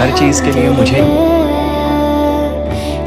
हर चीज़ के लिए मुझे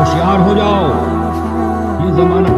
होशियार हो जाओ, ये जमाना